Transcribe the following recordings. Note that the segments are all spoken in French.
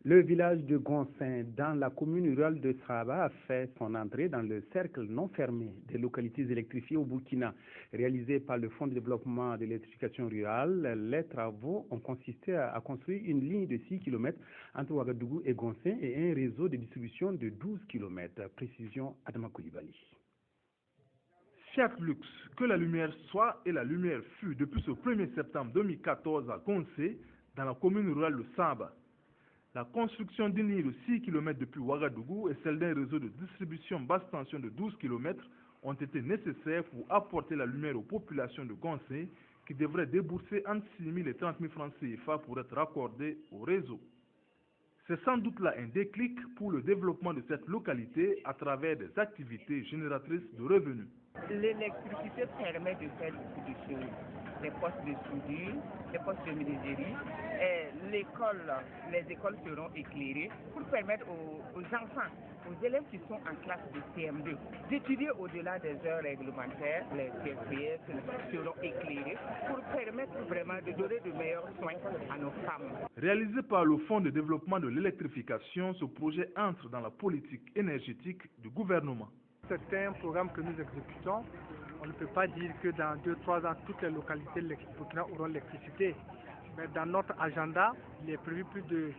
Le village de Gonsin, dans la commune rurale de Saba, a fait son entrée dans le cercle non fermé des localités électrifiées au Burkina. Réalisé par le Fonds de développement de l'électrification rurale, les travaux ont consisté à construire une ligne de 6 km entre Ouagadougou et Gonsin et un réseau de distribution de 12 km. Précision Adama Koulibaly. Fiat Luxe, que la lumière soit et la lumière fut depuis ce 1er septembre 2014 à Gonsin, dans la commune rurale de Saba. La construction d'une ligne de 6 km depuis Ouagadougou et celle d'un réseau de distribution basse tension de 12 km ont été nécessaires pour apporter la lumière aux populations de Gonsin qui devraient débourser entre 6 000 et 30 000 francs CFA pour être raccordées au réseau. C'est sans doute là un déclic pour le développement de cette localité à travers des activités génératrices de revenus. L'électricité permet de faire beaucoup de choses. Les postes de soudure, les postes de menuiserie, les écoles seront éclairées pour permettre aux enfants, aux élèves qui sont en classe de CM2 d'étudier au-delà des heures réglementaires. Les CSPS seront éclairés pour permettre vraiment de donner de meilleurs soins à nos femmes. Réalisé par le Fonds de développement de l'électrification, ce projet entre dans la politique énergétique du gouvernement. C'est un programme que nous exécutons. On ne peut pas dire que dans 2-3 ans, toutes les localités burkinabées auront l'électricité. Mais dans notre agenda, il est prévu plus de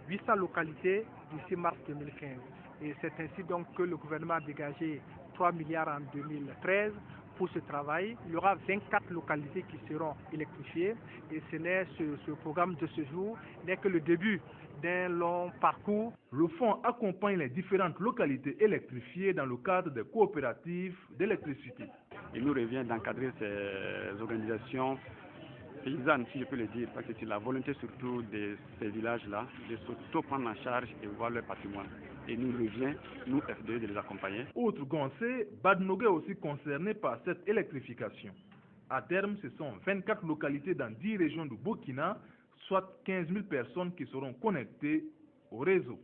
800 localités d'ici mars 2015. Et c'est ainsi donc que le gouvernement a dégagé 3 milliards en 2013 pour ce travail. Il y aura 24 localités qui seront électrifiées. Et ce programme de ce jour n'est que le début d'un long parcours. Le fonds accompagne les différentes localités électrifiées dans le cadre des coopératives d'électricité. Il nous revient d'encadrer ces organisations paysannes, si je peux le dire, parce que c'est la volonté surtout de ces villages-là de s'auto-prendre en charge et voir leur patrimoine. Et nous revient, nous FDE, de les accompagner. Autre Gonsin, Badnogue est aussi concerné par cette électrification. À terme, ce sont 24 localités dans 10 régions du Burkina, soit 15 000 personnes qui seront connectées au réseau.